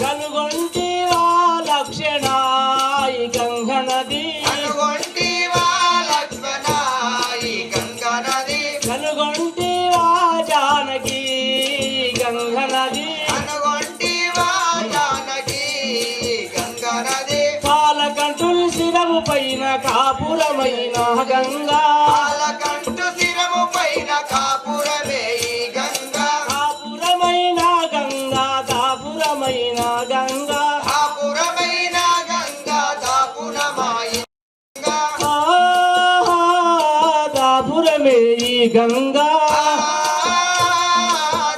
కనుగొంటివా లక్షణ ఈ గంగ నది కనుగొంటివా లక్ష్మణ ఈ గంగ నది కనుగొంటివా జానకి గంగ నది కనుగొంటివా జానకి గంగ నది పాలకంఠులు శిరము పైన కాపురమైన గంగా పాలకంఠు శిరము పైన కాపురమే ఈ గంగ కాపురమైన గంగా కాపురమైన గంగా కాపురమైన గంగ దాపురమాయి దాపురమే ఈ గంగా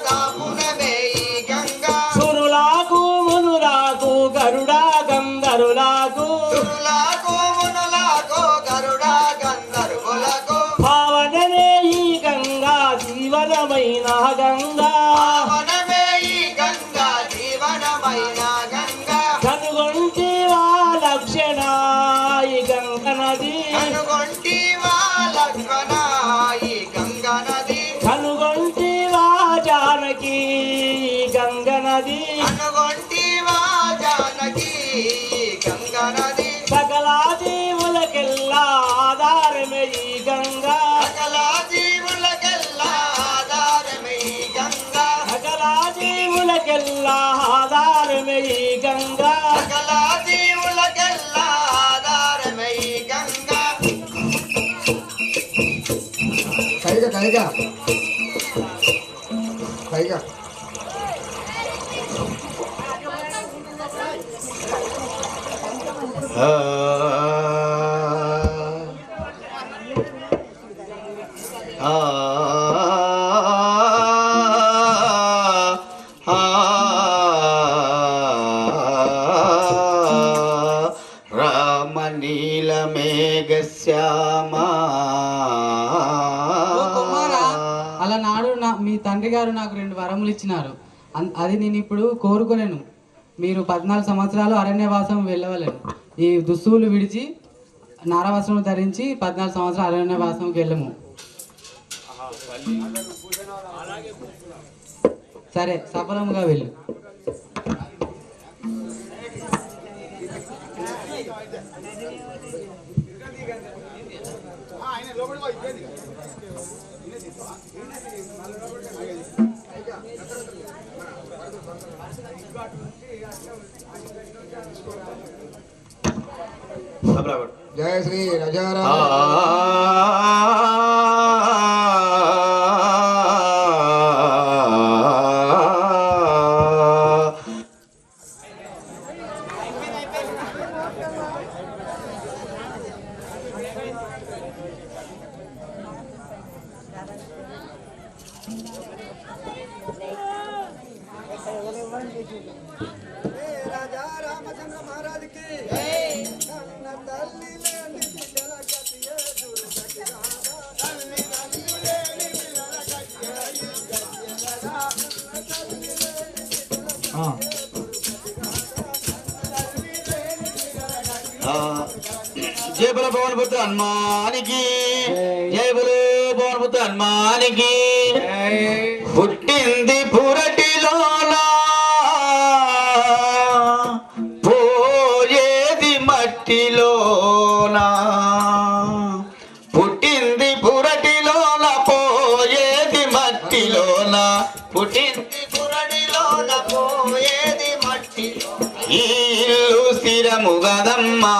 దాపురమే ఈ గంగ సురులాకు మునులాకు గరుడా గంధరులాకు సురులకు మునులకు గరుడ గంధర్వులకు పావనమే ఈ గంగా జీవనమైన గంగా పావనమే ఈ గంగ జీవనమైన గంగ కనుగొంటివా లక్షణ ఈ గంగ నది కనుగొంటివా లక్ష్మణ ఈ గంగ నది కనుగొంటివా జానకి గంగ నది కనుగొంటివా జానకి గంగ నది సకల జీవులకెల్లా ఆధారమే ఈ గంగా సకల జీవులకెల్లా ఆధారమే ఈ గంగ సకల జీవులకెల్లా ఆధారమే ఈ గంగా సకల జీవులకెల్లా ఆధారమే ఈ గంగ కైగా కైగా కైగా రామ నీల మేఘ శ్యామా అలనాడు మీ తండ్రి గారు నాకు 2 వరములు ఇచ్చినారు. అది నేను ఇప్పుడు కోరుకోలేను. మీరు 14 సంవత్సరాలు అరణ్యవాసం వెళ్ళవలేను. ఈ దుస్తువులు విడిచి నారవస్త్రం ధరించి 14 సంవత్సరాలు అరణ్యవాసంకి వెళ్ళము. సరే, సఫలముగా వెళ్ళు. జయ శ్రీ రజారా రామచంద్ర మహారాజ్ కి కన్న తల్లి లేని బిడ్డల గతియే దుర్గతి రాధా. తల్లి తల్లి లేని బిడ్డల గతియే దుర్గతి రాధా. తల్లి లేని బిడ్డల జయ బల పవన్ పుత్ర హనుమానికి జయ బల పవన్ పుత్ర హనుమానికి పుట్టింది పురటిలోనా పోయేది మట్టిలోనా పుట్టింది పురటిలోన పోయేది మట్టిలోన పుట్టింది పురటిలోన పోయేది మట్టిలో ఈ ఇల్లు స్థిరము గదమ్మా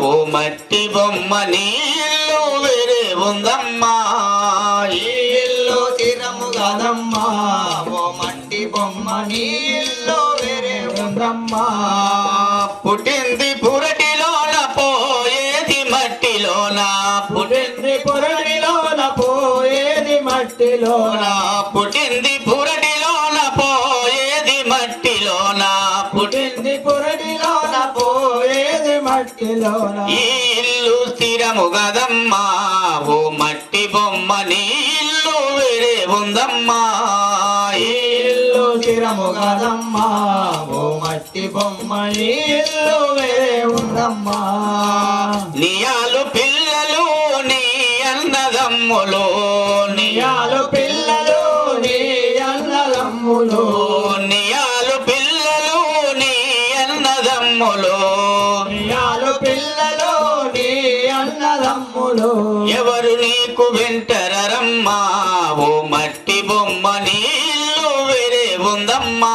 ఓ మట్టి బొమ్మ నీ ఇల్లు వేరే ఉందమ్మా ఈ ఇల్లు స్థిరము గదమ్మా ఓ మట్టి బొమ్మ నీ ఇల్లు వేరే ఉందమ్మా పుట్టింది పురటిలోన పోయేది మట్టిలోన పుట్టింది పురటిలోన పోయేది మట్టిలోన పుట్టింది పురటిలోన పోయేది మట్టిలోన పుట్టింది పురటిలోన పోయేది మట్టిలోన ఈ ఇల్లు స్థిరము గదమ్మా ఓ మట్టి బొమ్మ నీ ఇల్లు వేరే ఉందమ్మా ఈ ఇల్లు స్థిరము గదమ్మా ఓ మట్టి బొమ్మ నీ ఇల్లు వేరే ఉందమ్మా నియాలు పిల్లలు నీ అన్నదమ్ములు నియాలు పిల్లలు నీ అన్నదమ్ములు నియాలు పిల్లలు నీ అన్నదమ్ములు నియాలు పిల్లలు నీ అన్నదమ్ములు ఎవరు నీకు వింటరమ్మా ఓ మట్టి బొమ్మ నీళ్ళు వేరే ఉందమ్మా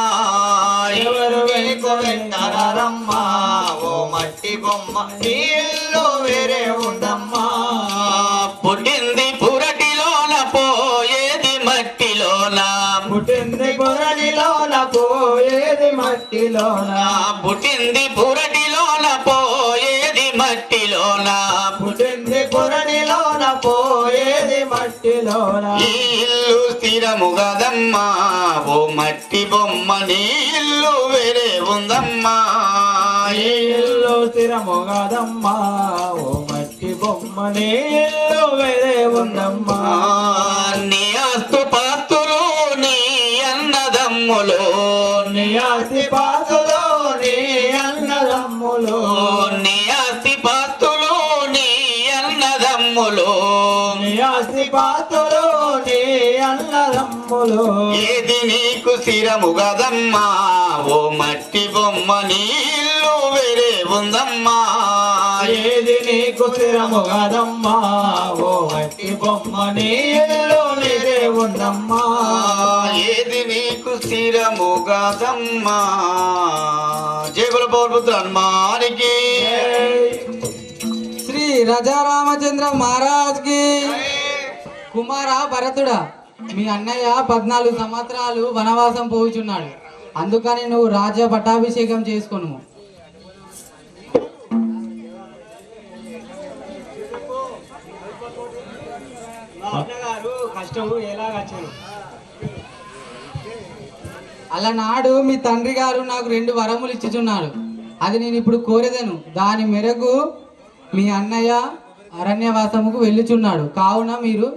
ఎవరు నీకు వింటారమ్మా ఓ మట్టి బొమ్మ నీళ్ళు వేరే ఉందమ్మా పుట్టింది పురటిలోన పోయేది మట్టిలోన పుట్టింది పురటిలోన పోయేది మట్టిలోన పుట్టింది పురటిలోన పోయేది మట్టిలోన పుట్టింది పురటిలోన పోయేది మట్టిలోన ఈ ఇల్లు స్థిరము కదమ్మా ఓ మట్టి బొమ్మ నీ ఇల్లు వేరే ఉందమ్మా ఈ ఇల్లు స్థిరము కాదమ్మా ఓ మట్టి బొమ్మ నీ ఇల్లు వేరే ఉందమ్మా నీ ఆస్తు పాస్తులు నీ అన్నదమ్ములు నీ ఆస్తి పాతులు నీ అన్నదమ్ములు నీ ఆస్తి పాస్తులు నీ అన్నదమ్ములు నీ ఆస్తి పాతులు నీ అన్నదమ్ములు ఏది నీకు స్థిరము కదమ్మా ఓ మట్టి బొమ్మ నీ ఇల్లు వేరే ఉందమ్మా ఏది నీకు స్థిరము కాదమ్మా ఓ మట్టి బొమ్మ నీ ఇల్లు వేరే ఉందమ్మా ఏది నీకు స్థిరము కదమ్మా జయకుల పౌర్పుత్ర హనుమానికి శ్రీ రాజారామచంద్ర మహారాజ్ కి కుమార భరతుడా మీ అన్నయ్య 14 సంవత్సరాలు వనవాసం పోవుచున్నాడు అందుకని నువ్వు రాజ్య పట్టాభిషేకం చేసుకొను కష్టము ఎలాగచ్చాను అలనాడు మీ తండ్రి గారు నాకు 2 వరములు ఇచ్చుచున్నాడు అది నేను ఇప్పుడు కోరేదను దాని మేరకు మీ అన్నయ్య అరణ్యవాసముకు వెళ్ళుచున్నాడు కావున మీరు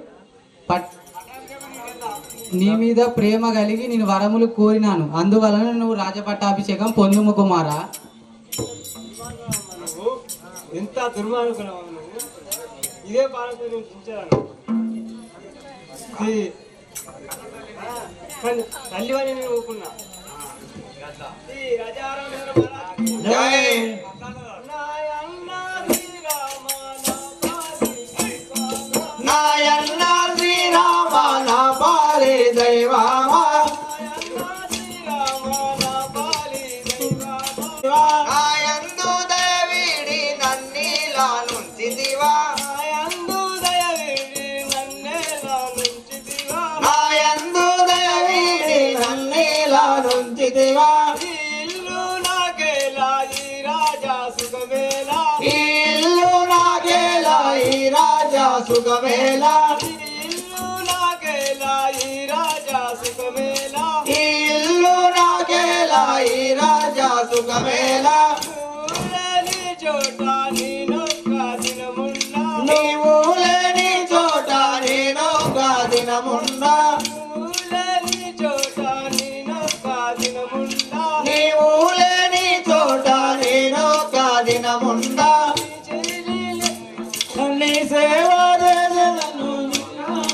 నీ మీద ప్రేమ కలిగి నేను వరములు కోరినాను అందువలన నువ్వు రాజపట్టాభిషేకం పొందుము కుమారా ఎంత దుర్మార్గులు ఇదే బాధతో నేను చూచాను తల్లివని నేను ఊరుకున్నా నాయన్న శ్రీరామ నా పాలి దైవమా నాయందు దయవీడి నన్నీలా నుంచితివా నాయందు దయవీడి నన్నీలా నుంచితివా ఇల్లు నాకేలా ఈ రాజా సుఖమేలా ఇల్లు నాకేలా ఈ రాజా సుఖమేలా ఇల్లు నాకేలా ఈ రాజా సుఖమేలా ఇల్లు నాకేలా ఈ రాజా సుఖమేలా ఊరని చోట నేనొక్క దినమున్నా నీవు లేని చోట నేనొక్క దినమున్నా ఊరని చోట నేనొక్క దినమున్నా నీవు లేని చోట నేనొక్క దినమున్నా నీ సేవ చేసేదను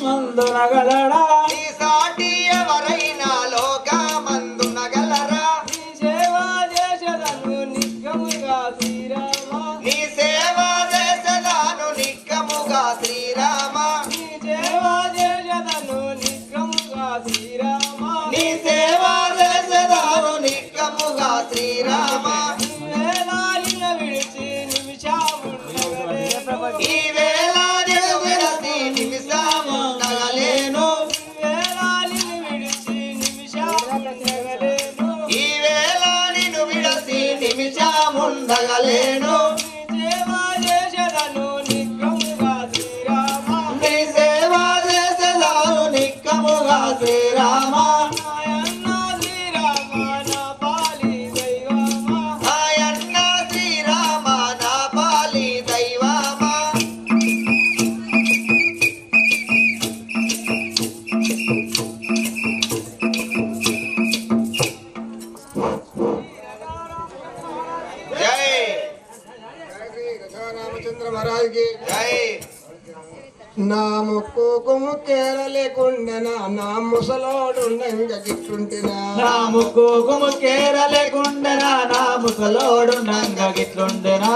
మందునగలడా నీ సాటి ఎవరైనా లోకమందునగలరా నీ సేవ చేసేదను నిత్యముగా శ్రీరామ నీ సేవ చేసేదాను నిక్కముగా శ్రీరామ నీ సేవ చేసేదను నిత్యముగా శ్రీరామ నీ సేవ చేసేదాను నిక్కముగా శ్రీరామ వేలాలిన విడిచి నిమిషముండగలే ఈ వేళ నేను విడసి నిమిషముండగలేను వేలాలిని విడిచి నిమిషముండగలేను ఈ వేళ నిన్ను విడసి నిమిషముండగలేను నీ సేవ చేసేదను నిత్యముగా శ్రీరామ నీ సేవ చేసేదాను నిక్కముగా శ్రీరామ నాయన్న శ్రీరామ నా పాలి దైవమా ఆయన్న శ్రీరామ నా పాలి దైవమా జై రామచంద్ర మహారాజ్ కి జై నా ముక్కు కుముక్కేర లేకుండెనా నా ముసలోడు గిట్టుంటినా నా ముక్కు కుముకేర లేకుండనా నా ముస ముసలోడుండంగా గిట్లుండెనా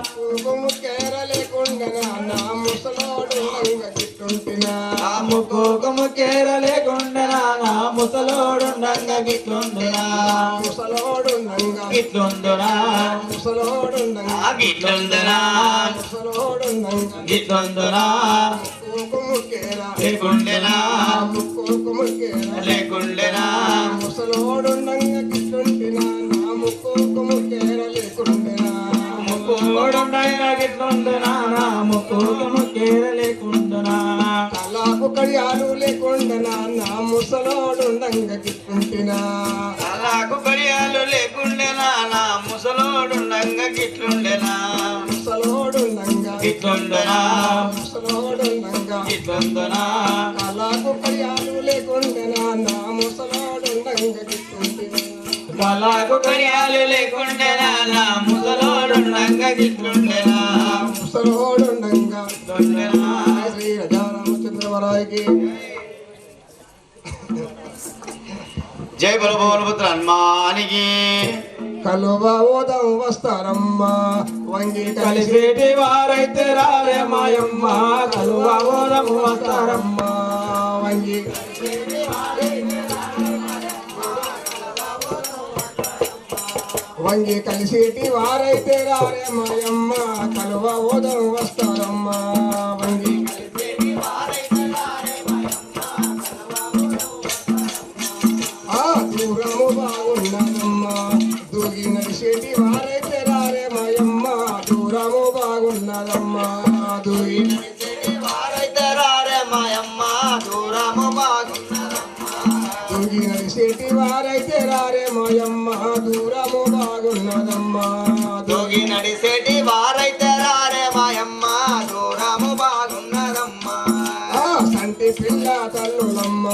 కుంకుమ కేర లేకుండెనా నా ముసలోడుండంగా గిట్లుంటినా ముక్కుము కేర లేకుండెనా నా ముసలోడుండంగా గిట్లుండెనా ముసలోడుండంగా గిట్లుండునా ముసలోడుండంగా గిట్లుందనా ముసలోడుండంగా గిట్లుండునా కుంకుమ కేర లేకుండెనా కుంకుమ కేర లేకుండెనా ముసలోడుండంగా గిట్లుంటినా నా కుంకుమ కేర లేకుండెనా ముక్కుడుండంగా గిట్లుండునా నా ముక్కుము కేర లేకుండునా తలాకు కడియాలు లేకుండెనా నా ముసలోడుండంగా గిట్లుంటినా అలాకు కడియాలు లేకుండెనా నా ముసలోడుండంగా గిట్లుండెనా ముసలోడుండంగా గిట్లుండెనా ముసలోడుండంగా గిట్లుండునా తలాకు కడియాలు లేకుండెనా నా ముసలోడుండంగా గిట్లుంటినా కళకు కడియాలు లేకుండెనా నా ముసలోడుండంగా గిట్లుండెనా ముసలోడుండంగా గిట్లుండెనా శ్రీ రాజారామచంద్రవరాయకి జై బలభోలపుత్ర హనుమానికి కలువ ఓదం వస్తారమ్మా వంగి కలిసి కలిసేటి వారైతే రారే మాయమ్మ కలువ ఓరము వస్తారమ్మ వంగి వంగి కలిసేటి వారైతే రారే మాయమ్మ కలువ ఓదం వస్తారమ్మా వంగి ఆ దూరము బాగున్నదమ్మా దూగి నడిచేటి వారైతే రారే మాయమ్మ దూరము బాగున్నదమ్మా దూగి నడిచేటి వారైతే రారే మాయమ్మ దూరము బాగున్నదమ్మా దూగి నడిచేటి వారైతే రారే మాయమ్మ దూరము బాగున్నదమ్మా దూగి నడిసేటి వారైతే రారే మాయమ్మ దూరము బాగున్నదమ్మా ఆ సంటి పిల్ల తల్లులమ్మ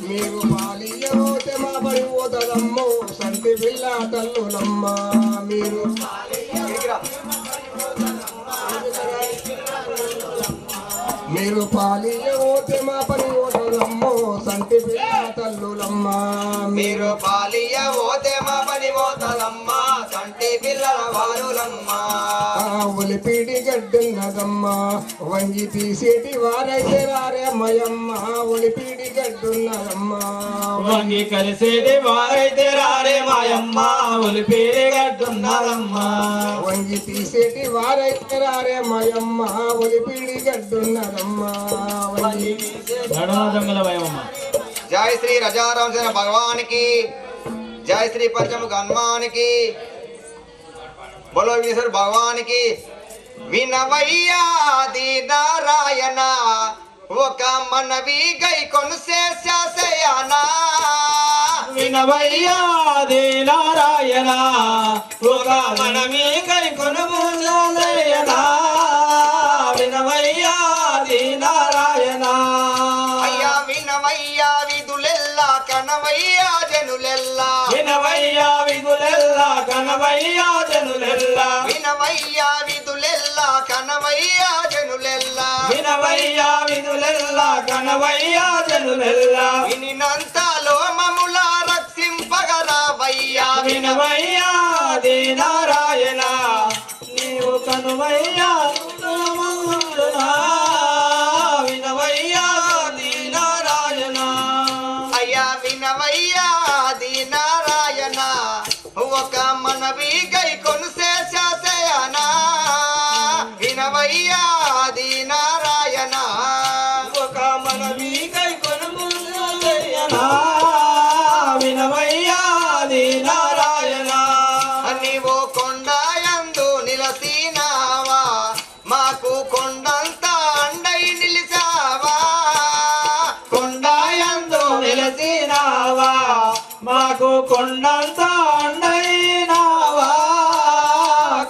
మీరు పాలియబోతే మా పడి పోతదమ్మో సంటి పిల్ల తల్లులమ్మ మీరు మీరు పాలియబోతే మా పడి పోతదమ్మో సంటి పిల్ల తల్లులమ్మ మీరు పాలియ పోతే మా పని పోతదమ్మా సంటి పిల్లల వారులమ్మా ఒలిపిడి గడ్డున్నదమ్మా వంగి తీసేటి వారైతే రారే మయమ్మ ఒలిపిడి గడ్డున్నదమ్మా వంగి కలిసేటి వారైతే రారే మాయమ్మ ఒలిపేరే గడ్డున్నారమ్మా వంగి తీసేటి వారైతే రారే మయమ్మ ఒలిపిడి గడ్డున్నదమ్మా వంగి దొంగల భయమ్మ జై శ్రీ రజారామచంద్ర భగవానికి జై శ్రీ పంచముఖ హనుమానికి బోలో విఘ్నేశ్వర భగవానికి వినవయ్యాది నారాయణ ఒక మనవి గై కొనుసేసయానా వినవయ్యాది నారాయణ ఒక మనవి కై కొనుమూలయనా వినవయ్యాది నారాయణ అయ్యా వినవయ్యా విధులెల్లా కనవయ్యా జనులెల్లా వినవయ్యా విధులెల్లా కనవయ్యా జనులెల్లా వినవయ్యా విధులెల్లా కనవయ్యా జనులెల్లా వినవయ్యా విధులెల్లా కనవయ్యా జనులెల్లా వినినంతలో మముల రక్షింపగలవయ్యా వినవయ్యా దే నారాయణ నీవు కనువయ్యా వినవయ్యా దే నారాయణ అయ్యా వినవయ్యా ది నారాయణ ఒక మనవి గై కొనుసేసయానా వినవయ్యా ది నారాయణ ఒక మనవి కై కొనుమూలయనా వినవయ్యా దే నారాయణ నీవు కొండయందు నిలసినావా మాకు కొండంత అండై నిలిచావా కొండయందు నిలసినావా మాకు కొండంత అండైనావా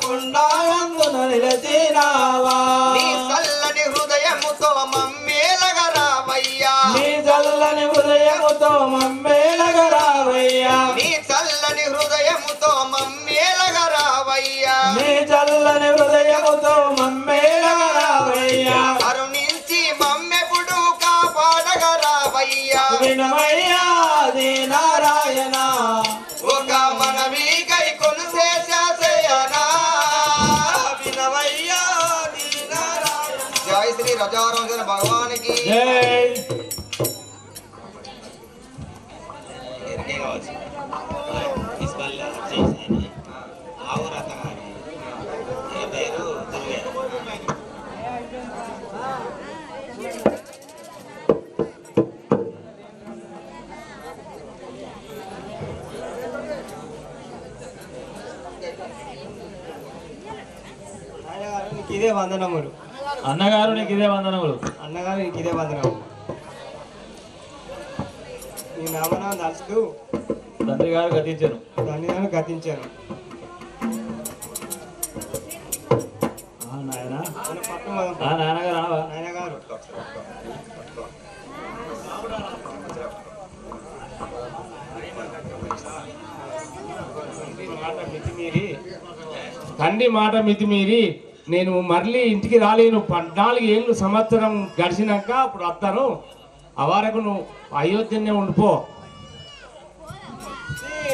కొండయందు నిలసినావా నీ చల్లని హృదయముతో మమ్మేలగరావయ్యా నీ చల్లని హృదయముతో మమ్మేలగరావయ్యా నీ చల్లని హృదయముతో మమ్మేలగరావయ్యా నీ చల్లని హృదయముతో మమ్మేలగరావయ్యా కరుణించి మమ్మెప్పుడు కాపాడగరావయ్యా వినవయ్యా దే నారాయణ ఒక మనవి కై కొనుసేస राजा रोशन भगवान की జై ఇదే వందనములు అన్నగారు నీకు ఇదే వందనములు. అన్నగారు నీకు ఇదే వందనములు. నీ నామనామం తలుచుతూ తండ్రి గారు గతించను. దాన్ని నేను గతించాను. నాయన మన పక్కన మనం నాయనగారు అనవా నాయనగారు తండ్రి మాట మితిమీరి నేను మళ్ళీ ఇంటికి రాలేను. 14 ఏళ్ళు సంవత్సరం గడిచినాక అప్పుడు వస్తాను. ఆ వరకు నువ్వు అయోధ్యనే ఉండిపో.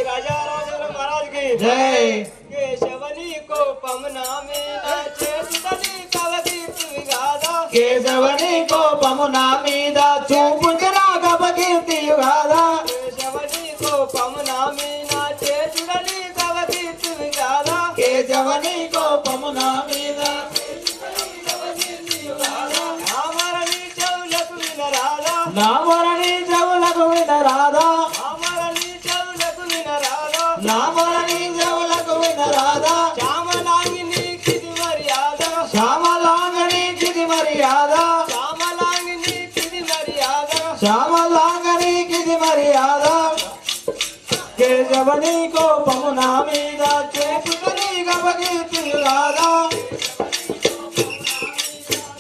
రాజా రాజుల మహారాజుకి జై. కేశవని కోపమున మీద చేతులని కవకీర్తివి గాదా. కేశవని కోపము నా మీద చూపుచునా కీర్తియు కాదా. కేశవని కోపమున మీద చేతులని కవకీర్తివి గాదా. కేశవని కోపము నా మీద ఆమరణి చెవులకు వినరాదా. నామరణి చెవులకు వినరాదా. ఆమరణి చెవులకు వినరాదా. నామరణి చెవులకు వినరాదా. శ్యామలాంగిని కిది మర్యాద. శ్యామలాంగని కిది మర్యాద. శ్యామలాంగిని కిది మర్యాద. శ్యామలాంగని కిది మర్యాద. కేశవని కోపము నా మీద చేతులని కీర్తియు కాదా.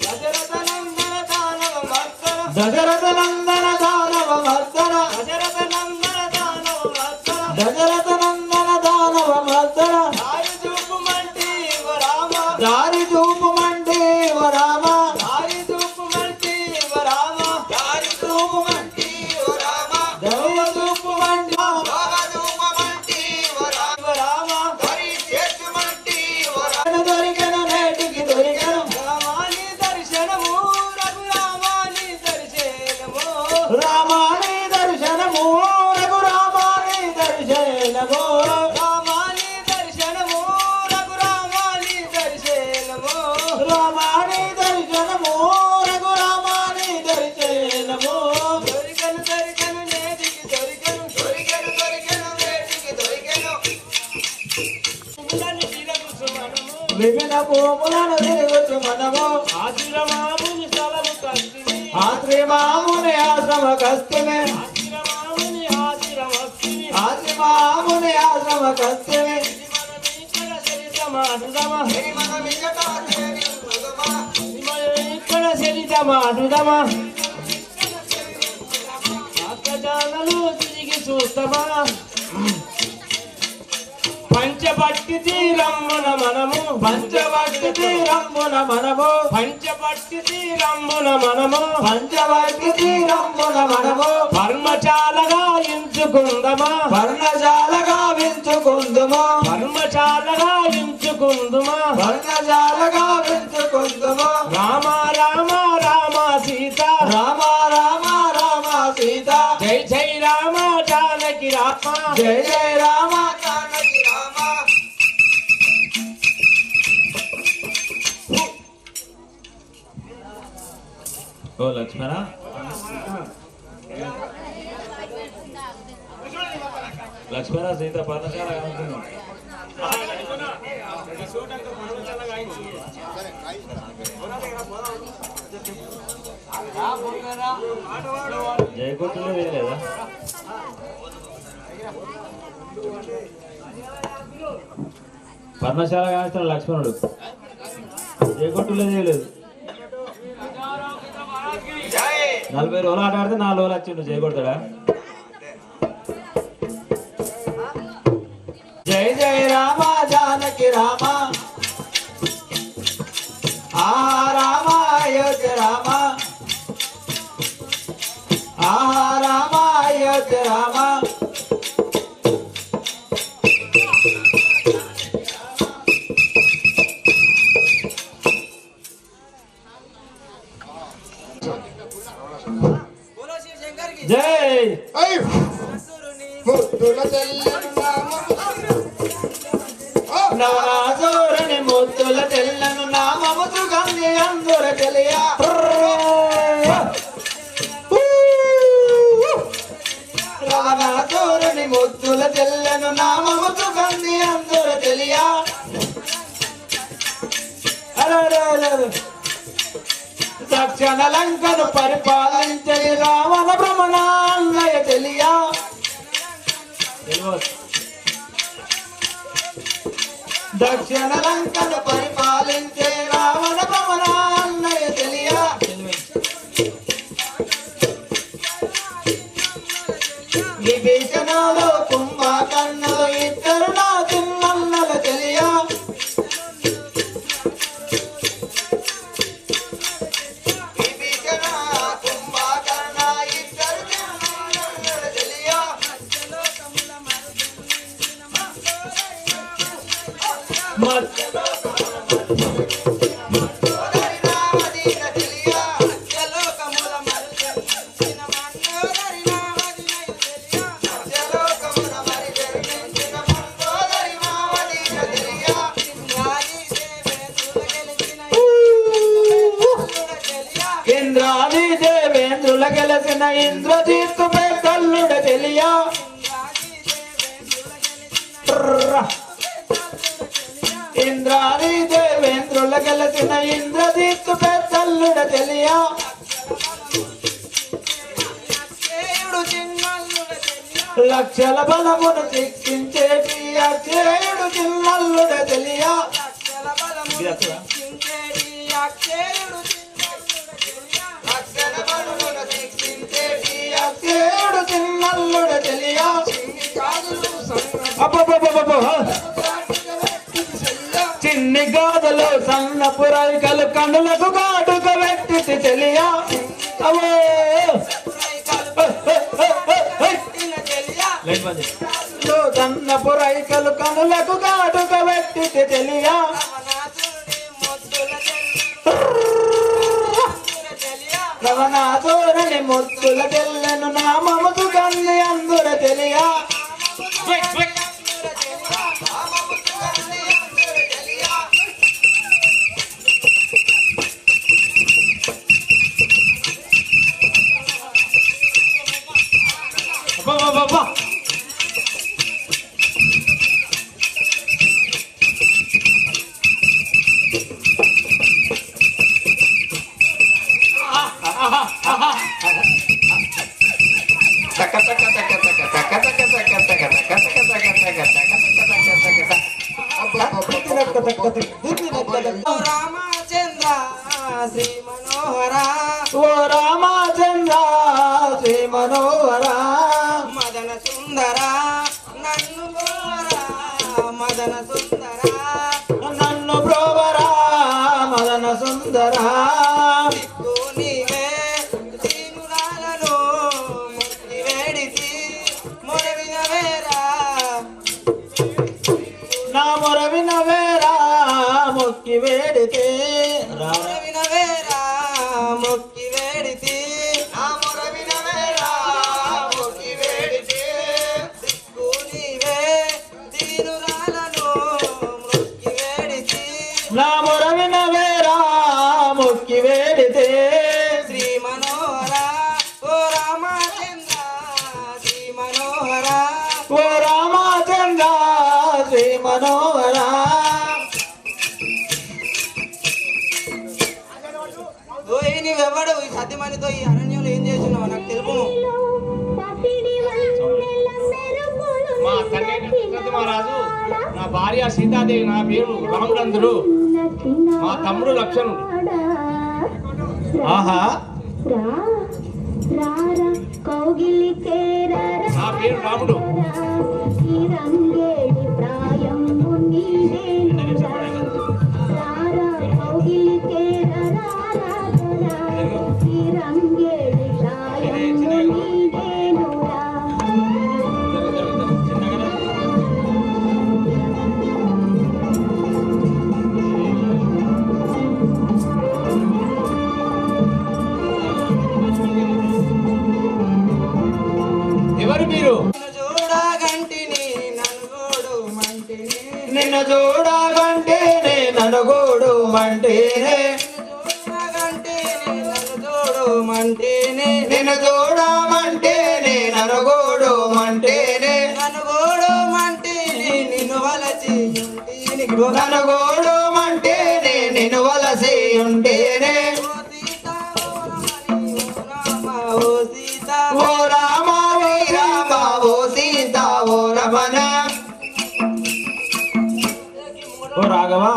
దశరథ నందన దానవ మర్దన. దశరథ నందన దానవ మర్దన. దశరథ నందన దానవ మర్దన. దశరథ నందన దానవ మర్దన. దారి చూపుమంటి ఓ రామ. దారి చూపుమంటే ఓ రామ. దారి చూపుమంటి ఓ రామ. దారి చూపుమంటే ఓ రామ. దైవ చూపుమంటే ఓ రామ. దొరికెను నేటికి దొరికెను. రామాని దర్శనము రఘురామాని దర్శనము. రామాని దర్శనము రఘురామాని దర్శనము. రామాని దర్శనము రఘురామాని దర్శనము. రామాని దర్శనము రఘురామాని దర్శనము. దొరికను దొరికను నేటికి దొరికను. పువ్వులను తిరగుచు మనము. విభిన్న భూములను తిరుగుచు మనము. ఆశ్రమాముని స్థలము కస్తిని. ఆశ్రమాముని ఆశ్రమ కస్తిమే. ఆశ్రమాముని ఆశ్రమస్తిని. ఆశ్రమాముని ఆశ్రమ కస్తిమే. ఇక్కడ చరితమాడుదమా. ఇక్కడ చరితమాడుదమా. అక్కజానలు తిరిగి చూస్తామా. పంచపట్టి తీరమ్మున మనము. పంచవట్టి తీరమ్మున మనము. పంచపట్టి తీరమ్మున మనము. పంచవట్టి తీరమ్మున మనము. పర్మచాలగా ఎంచుకుందమా. వర్ణజాలగా వించుకుందుము. పర్మచాలగా ఎంచుకుందుమా. వర్ణజాలగా వించుకుందుము. రామ రామ రామ సీత. రామ రామ రామ సీత. జై జై రామ జానకి రామ. జయ జయ రామ జానకి రామ. ఓ లక్ష్మణ లక్ష్మణ సీత పర్ణశాల కానుకుంది. జయకొట్టులో వేయలేదా? పర్ణశాల కానిస్తాడు లక్ష్మణుడు. జయకొట్టులో చేయలేదు. 40 రోజులు ఆట ఆడితే 4 రోజులు వచ్చిండు. జయకొడతాడా? జయ జయ రామ జానకి రామ. ఆ రామ అయోధ్య రామ. ఆ రామ అయోధ్య రామ. నవరాసోరుని ముద్దుల తెల్లను నామము సుగంధి అందుర తెలియా నవరాసోరుని ముద్దుల తెల్లను నామము సుగంధి అందుర తెలియా దక్షిణ లంకను పరిపాలించే రావణ భ్రమణాన్నయ తెలియా దక్షిణ లంకను పరిపాలించే రావణ భ్రమణాన్నయ తెలియా విభీషణుడు కుంభకర్ణుడు ఇద్దరు నా చిన్నన్నల తెలియా ఇంద్రాది దేవేంద్రుల గెలిసిన ఇంద్రజిత్తు పెద్దల్లుడ తెలియా ఇంద్రాది దేవేంద్రుల గెలిసిన ఇంద్రజిత్తు పెద్దల్లుడ తెలియా లక్షల బలమును శిక్షించేటి అక్షయుడు చిన్నల్లుడ తెలియా అక్షయుడు చిన్నల్లుడ తెలియా చిన్ని గాథలు సన్నపు రైకలు కన్నులకు కాటుక వ్యక్తి తెలియా అవో సన్నపు రైకలు కన్నులకు కాటుక వ్యక్తి తెలియా రవణాసురుని ముద్దుల తెల్లను నామము సుగంధి అందుర తెలియా రామచంద్ర శ్రీ మనోహర ఓ రామచంద్ర శ్రీ మనోహర మదన సుందర నన్ను బ్రోవరా మదన సుందర నన్ను బ్రోవరా మదన సుందర దిక్కు నీవే దీనురాలను ముక్తి వేడితి మొరవిన వేరా నా మొరవిన వేరా మొక్కి వేడితే మొరవిన వేరా మొక్కి వేడితి నా మొరవిన వేరా మొక్కి వేడితే దిక్కు నీవే దీనురాలను ముక్తి వేడితి నా మొరవిన వేరా మొక్కి వేడితే శ్రీ మనోహర ఓ రామచంద్ర శ్రీ మనోహర ఓ రామచంద్ర శ్రీ మనోహర నువ్వెవడు ఈ 10 మందితో ఈ అరణ్యంలో ఏం చేస్తున్నావు నాకు తెలుపును మా తండ్రి దశరథ మహారాజు, నా భార్య సీతాదేవి, నా పేరు రాముడందుడు, మా తమ్ముడు లక్ష్మణుడు. ఆహా నా పేరు రాముడు. ఎవరు మీరు? చూడగంటిని నన్ను చూడు నిన్ను చూడగంటేనే ననుగోడు మంటేనే నిన్ను చూడమంటేనే ననుగోడు మంటేనే ననుగోడు మంటేనే నిన్ను వలచి ననుగోడు మంటేనే నిన్ను వలసి ఉంటేనే ఓ రామ ఓ రామ ఓ సీత ఓ రమణ ఓ రాఘవా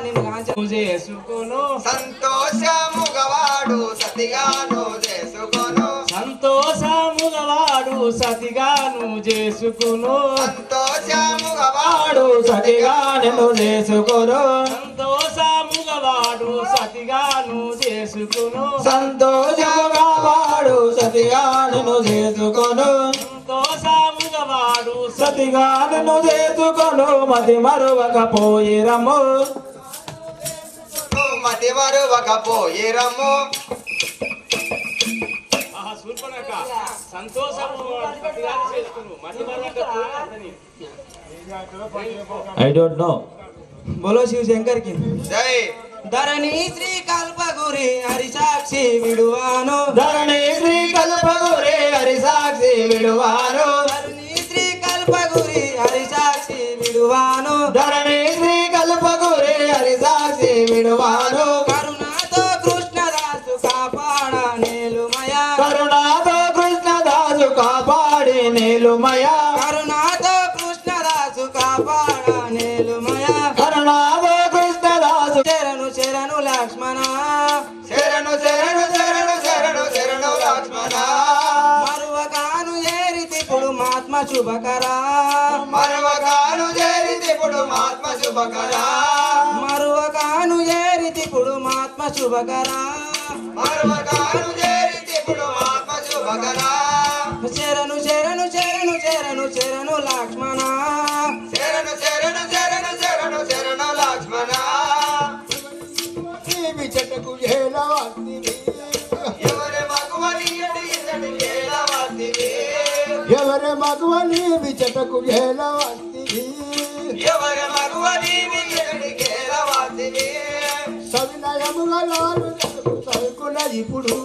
నిన్ను కాంచ చేసుకును సంతోషముగవాడు సతిగాను చేసుకొను సంతోషముగవాడు సతిగాను చేసుకును సంతోషముగవాడు సతిగా నిన్ను చేసుకోరు సంతోషముగవాడు సతిగాను చేసుకును సంతోషముగా వాడు సతిగా నిన్ను చేసుకోను సంతోషముగవాడు సతిగా నిన్ను చేసుకోను మతి మరువకపోయిరము మతి మరువకపోయిరము శూర్పణఖ సంతోషము సతిగాను చేసుకును మతి మరువకపోయిరని ఐ డోంట్ నో బోలో శివ శంకర్ కి జై ధరణి శ్రీ కల్పగురి హరి సాక్షి విడువాను ధరణి శ్రీ కల్పగురే హరి సాక్షి విడువాను ధరణి శ్రీ కల్పగురి హరి సాక్షి విడువాను ధరణి శ్రీ కల్పగురే హరి సాక్షి విడువాను కరుణాతో కృష్ణదాసు కాపాడ నేలుమయ కరుణాతో కృష్ణదాసు కాపాడి నేలుమయ కరుణాతో కృష్ణదాసు కాపాడ నేలుమయ కరుణాతో కృష్ణదాసు శరణు శరణు లక్ష్మణ శరణు శరణు శరణు శరణు శరణు లక్ష్మణ మరువగాను ఏరితిప్పుడు మహాత్మ శుభకరా మరవగాను చేరితిప్పుడు మహాత్మ శుభకరా మరువగాను ఏరితిప్పుడు మహాత్మ శుభకరా మరవగాను చేరితిప్పుడు మహాత్మ శుభకరా శరణు శరణు శరణు శరణు శరణు లక్ష్మణ శరణు శరణు శరణు శరణు శరణు లక్ష్మణ చెట్టుకు ఏలవాస్తివి ఎవరి మగువని ఇతడి ఏలవాస్తివి ఎవరి మగువని చెట్టుకు ఏలవాస్తివి ఎవరి మగువని ఇతడి ఏలవాస్తివి సవినయముగా నాలు సరుకుల ఇప్పుడు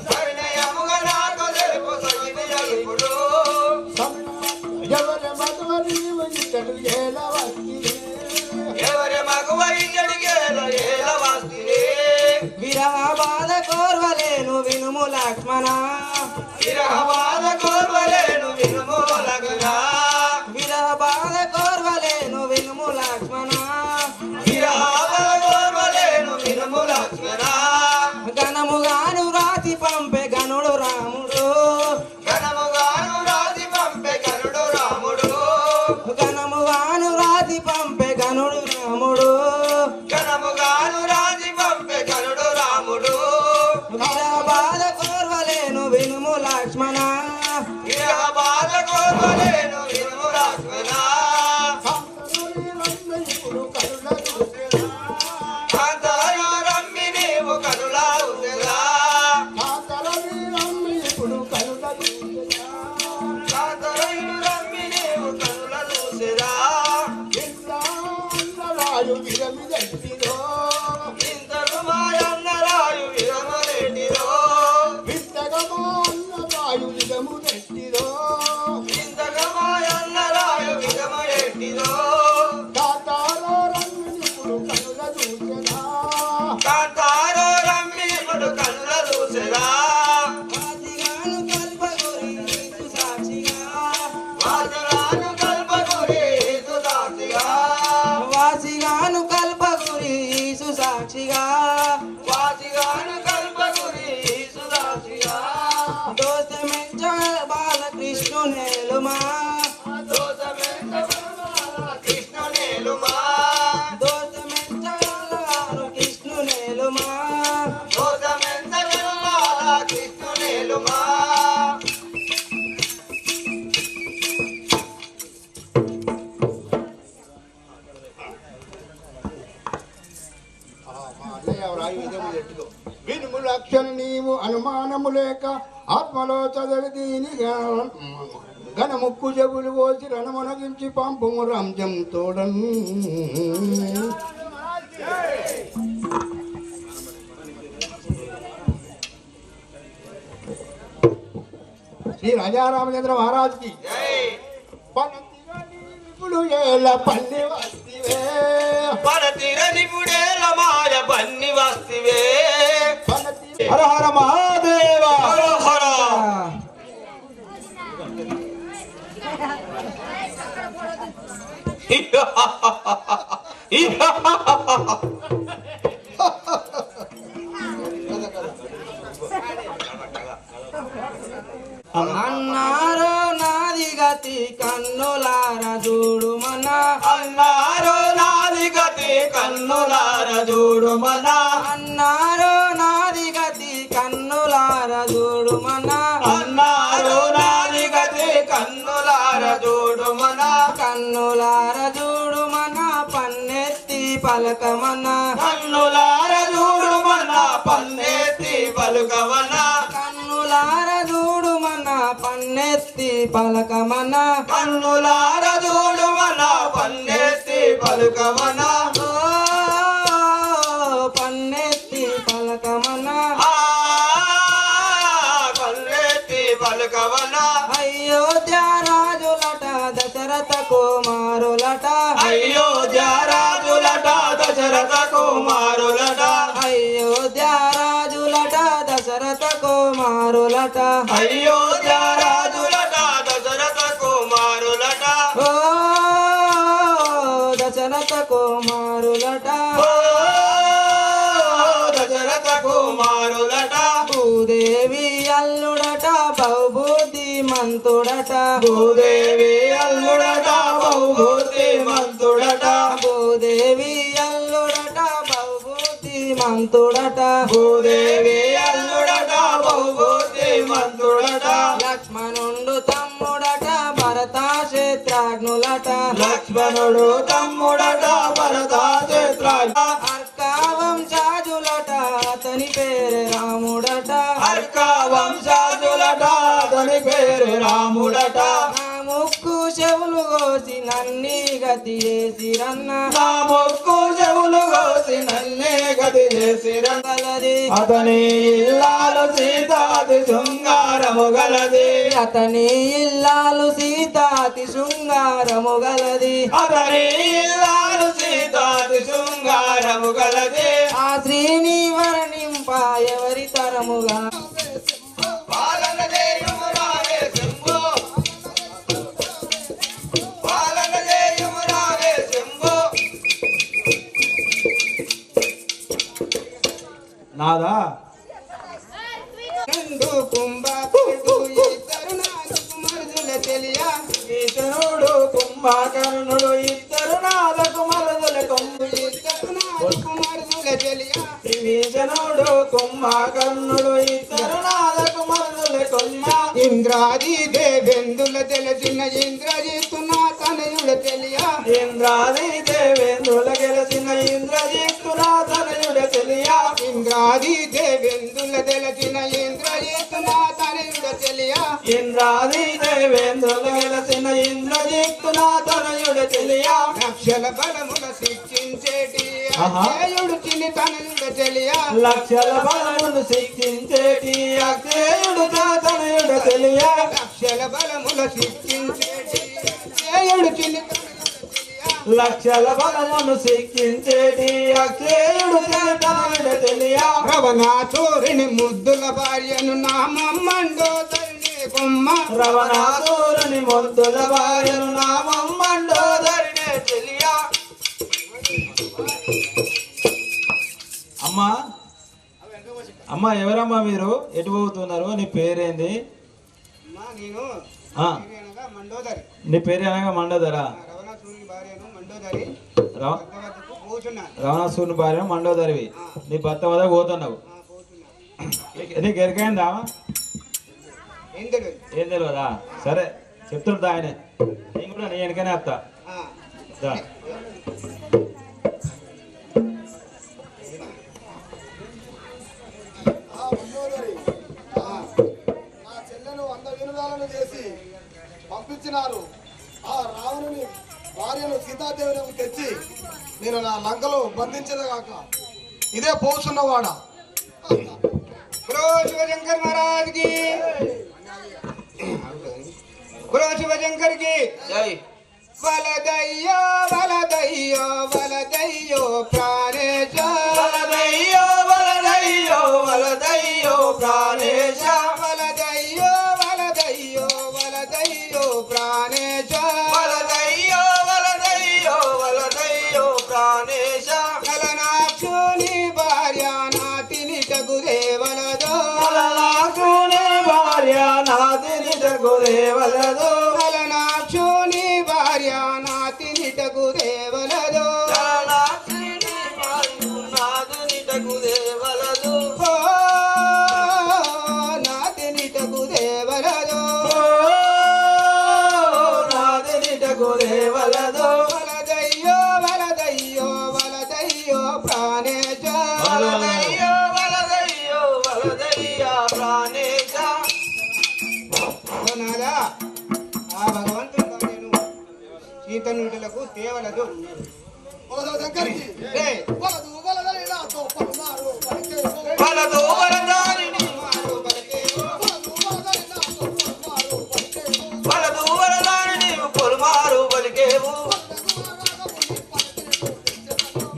సవినయముగా నాకు తెలుపు సవినయ ఇప్పుడు ఎవరి మగువని చెట్టుకు ఏలవాస్తివి ఎవరి మగువని ఇతడి ఏలవాస్తివి విరహ బాధ కోర్వలేను వినుము లక్ష్మణ విరహవాద కోర్వలేను వినుము లగ్నా విరహ బాధ కోర్వలేను వినుము లక్ష్మణ విరహవాద కోర్వలేను వినుము లక్ష్మణ ఘనముగాను రాతి పంపే గనుడు రాముడు ఘనముగాను రాజి పంపే కరుడు రాముడు ఘనముగాను రాతి పంపే గనుడు రాముడు ఘనముగాను రాజి పంపే కరుడు రాముడు విరహ బాధ కోర్వలేను వినుము లక్ష్మణ విరహవాద కోర్వలేను వినుము లక్ష్మణ ఇప్పుడు కరుణ చూసేదా కాంతరయో రమ్మి నీవు కరులా ఉసెదా కాంతరని రమ్మి ఇప్పుడు కరుణ చూసేదా కాంతరయో రమ్మి నీవు కరుల చూసెదా రాయు విరమిదెట్టిదో ఇంతకు మాయన్నరాయు విరమలేటిదో విత్తగమో రాయు విరముదెట్టిదో ఇంతకు మాయన్నరాయు విరమలేటిదో కాతాలో రమ్మి ఇప్పుడు కరుణ చూసేదా కాంతారో రమ్మి ఇప్పుడు కరుల చూసెదా వాసిగాను కల్పగురి నీకు సాక్షిగా వాసరాను కల్పగురి సుదాసిగా వాసిగాను కల్పగురి ఈసు సాక్షిగా వాసిగాను కల్పగురి సుదాసిగా దోస్తమెంచ బాలకృష్ణునేలుమా దోసమెంత కృష్ణునేలుమా దోస్తమెంచ కృష్ణునేలుమా దోసమెంత కృష్ణునేలుమా వినుము లక్షణ నీవు అనుమానము లేక ఆత్మలో చదివి దీనిగా ఘన ముక్కు చెవులు పోసి రణమొనగించి పంపుము రంజం తోడన్ శ్రీ రాజారామచంద్ర మహారాజ్కి ఇప్పుడు ఏళ్ళ పల్లి వస్తివే పడతిరనిపుడేల మాయ పన్ని వస్తివే హర హర మహాదేవ హర హర అన్నారో నాది గతి కన్నులార చూడు మన అన్నారో నాది గతి కన్నులార చూడు మన అన్నారో నాది గతి కన్నులార చూడు మన అన్నారో నాది గతి కన్నులార చూడు మన కన్నులార చూడు మన పన్నెత్తి పలకమన కన్నులార చూడు మన పన్నెత్తి పలుకవన కన్నులార చూడు మన పన్నెత్తి పలకమన కన్నులార చూడు మన పన్నెత్తి పలుకవన ఓ పన్నెత్తి పలకమన ఆ పన్నెత్తి పలుకవన అయోధ్య రాజులట దశరథ కుమారులట అయోధ్య రాజులట దశరథ కుమారులట అయోధ్య రాజులట దశరథ కుమారులట అయోధ్య రాజులట దశరథ కుమారులట ఓ దశరథ కుమారులట ఓ దశరథ కుమారులట భూదేవి అల్లుడట బహుబుద్ధి మంతుడట భూదేవి అల్లుడట బహుబుద్ధి మంతుడట భూదేవి అల్లుడట బహుబుద్ధి మంతుడట భూదేవి అల్లుడట బహుబుద్ధి మంతుడట లక్ష్మణుండు తమ్ముడట భరత క్షేత్రాగ్నులట లక్ష్మణుడు తమ్ముడట భరత క్షేత్రాగ్నులట అర్క వంశాజులట అతని పేరు రాముడట అర్క వంశాజులట అతని పేరు రాముడట నా ముక్కు చెవులు కోసి నన్ని గతి చేసిరన్న నా మొక్కు చెవులు కోసి నన్నే గతి చేసిరన్న గలది అతని ఇల్లాలు సీతాది శృంగారము గలది అతని ఇల్లాలు సీతాతి శృంగారము గలది అతని ఇల్లాలు సీతాది శృంగారము గలది ఆ శ్రీని వర్ణింప ఎవరి తరముగా పాలన చేయుము రావే శంభో పాలన చేయుము రావే శంభో నాదా రెండు కుంభకుడు ఇద్దరు నాలుగు మరుదుల తెలియ ఈశనుడు కుంభకర్ణుడు ఇద్దరు నాదకు మరుదుల కొంబు ఇద్దరు నాలుగు మరుదుల తెలియ విభీషణుడు కుంభకర్ణుడు ఇద్దరు నాదకు మరుదుల కొమ్మ ఇంద్రాది దేవేందుల తెలిసిన ఇంద్రజిత్తు నా తనయుడ తెలియ ఇంద్రాది దేవేంద్రుల గెలిచిన ఇంద్రజిత్తు తనయుడ తెలియ ఇంద్రాది దేవేందుల తెలిసిన ఇంద్రజిత్తు నా తనయుడ తెలియ ఇంద్రాది దేవేంద్రుల గెలిచిన ఇంద్రజిత్తు తనయుడ తెలియ లక్షల బలముల శిక్షించేటి ఆహా. అక్షయుడు చిన్ని తనయుడ తెలియ లక్షల బలమును శిక్షించేటి అక్షయుడు తనయుడ తెలియ లక్షల బలముల శిక్షించేటి అక్షయుడు చిన్ని లక్షల బలమును శిక్షించేటి అక్షయుడు తనయుడ తెలియ రవణాచూరిని ముద్దుల భార్యను నామండో తల్లి కొమ్మ రవణాసురుని మొద్దుల భార్యను నామండోదరినే తెలియ అమ్మా అమ్మా ఎవరమ్మా మీరు ఎటు పోతున్నారు నీ పేరేంది నేను ఆ, మండోదరి నీ పేరు అనగా మండోదరా రవణాచూరిని భార్యను మండోదరి రవ- వద్దకు పోతున్నాను రవణాసురుని భార్య మండోదరివి నీ భర్త వద్ద పోతున్నావు నీకు ఎరికైందా ఏం తెలియదు ఏం తెలియదా సరే చెప్తుంటా ఆయనే నేను కూడా నీ వెనకనే వస్తా దా. నా చెల్లెను 100 వినోదాలను చేసి పంపి తీసుకొని తెచ్చి నేను నా లంకలో బంధించదగాక ఇదే పోతున్నవాడ శివశంకర్ మహారాజ్ కి శివశంకర్ కి వలదయ్యో వలదయ్యో వలదయ్యో ప్రాణేశ వలదయ్యో వలదయ్యో వలదయ్యో ప్రాణేశ వలదయ్యో వలదయ్యో వలదయ్యో ప్రాణేశ వలదయ్యో వలదయ్యో వలదయ్యో ప్రాణేశ కలనాక్షుని భార్య నాతిని తగుదేవలదో కలనాక్షుని భార్య నాతిని తగుదేవలదో కలనాక్షుని భార్య నాతిని తగుదేవలదో నాతిని తగుదేవలదో నాతిని తగుదేవలదో నాతిని తగుదేవలదో వలదయ్యో వలదయ్యో వలదయ్యో ప్రాణేశ వలదయ్యో వలదయ్యో వలదయ్యో ప్రాణేశ నాదా ఆ భగవంతుడు నేను సీతనుడులకు తేవలదు వలదు వరదారిని మారు పలికేవు వలదు వరదారిని పొలుమారు పలికేవు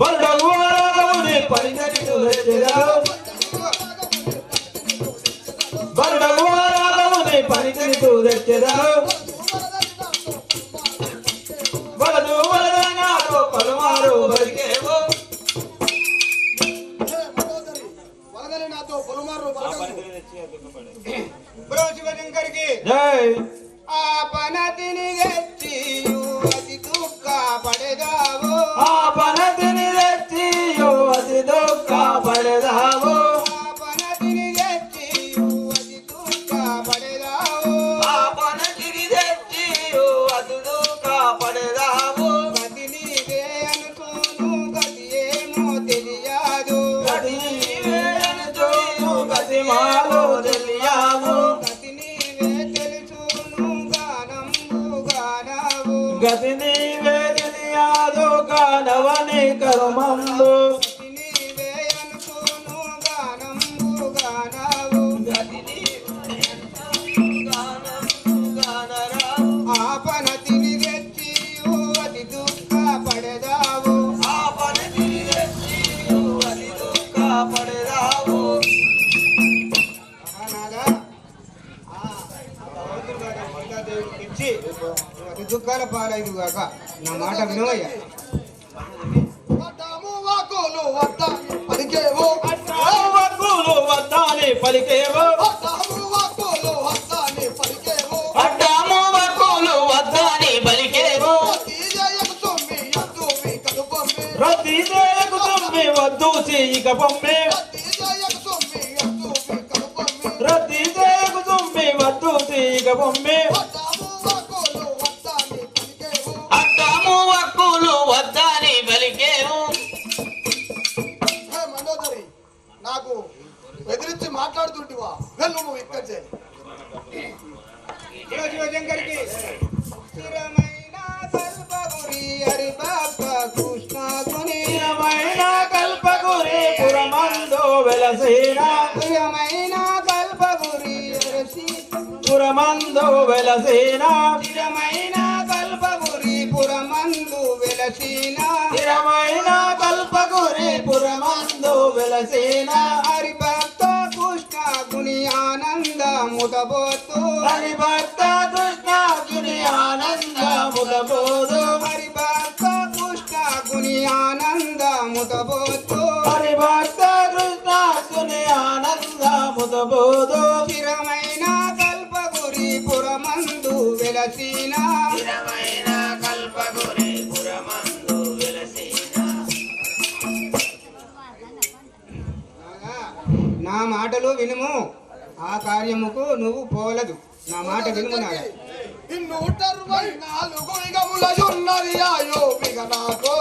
బలము రాగముని పరిగెత్తు తెచ్చెదవు బలము రాగముని పరిగెత్తు తెచ్చెదవు బలదు వలదనాతో పలుమారు బలికేవు వలదని నాతో పొలమారు శివశంకర్ కి జై ఆ పనతిని తెచ్చి అతి దుఃఖ పడేదావు ఆ పనతిని తెచ్చియో అతి దుఃఖ పడదావు ఆ పనతిని తెచ్చి అతి దుఃఖ పడేదావు ఆ పనతిని తెచ్చి అతి దుఃఖ పడేదావు గతి నీవే అనుకోను గతి ఏమో తెలియదు గతి నీవే అనుకోను గతి మాలో తెలియావు గతి నీవే తెలుసును గానము గానవు గతి నీవే తెలియాదు కానవని కర్మంబు గతి నీవే అనుకోను గానము గానవు గతి నీవే గానము గానరావు ఆ పనతిని తెచ్చి అతి దుఃఖ పడదావు ఆ పనతిని తెచ్చి అతి దుఃఖ పడదావు అనాదా తెచ్చి అతి దుఃఖాల పాలైదు గాక నా మాట వినవయ్యా వాకులు వద్దని పలికేవు వక్కులు వద్దాని పలికేవు వాకులు వద్దని పలికేవు అడ్డాము వక్కులు వద్దని పలికేవు తీయకు సొమ్మి ఎత్తు మీ కడుపొమ్మి రతి చేయకు తుమ్మి వద్దు చీక పొమ్మి తీయకు సొమ్మి ఎత్తు మీ కడుపొమ్మి రతి చేయకు తుమ్మి వద్దు చీక పొమ్మి వాకులు వద్దని పలికేవు అడ్డాము వక్కులు వద్దని పలికేవు హే మండోదరి నాకు బెదిరించి మాట్లాడుతుంటివా నువ్వు ఇక్కడ చేయి శివశంకర్ కి స్థిరమైన కల్పగురి హరి బాబా కృష్ణ గుని స్థిరమైన కల్పగురి పురమందు వెలసిన స్థిరమైన కల్పగురి హరి పురమందు వెలసిన స్థిరమైన కల్పగురి పురమందు వెలసిన స్థిరమైన కల్పగురి పురమందు వెలసిన హరి భక్త కృష్ణ గుని ఆనంద ముదబోతు హరి భక్త కృష్ణ గుని ఆనంద ముదబోధు హరి భక్త కృష్ణ గుని ఆనంద ముదబోతు హరి భక్త కృష్ణ గుని ఆనంద ముదబోధు స్థిరమైన కల్పగురి పురమందు వెలసిన నా మాటలు వినుము ఆ కార్యముకు నువ్వు పోలదు నా మాట వినుము నాయన 124 యుగముల ఉన్నది ఆయో మిగ నాకు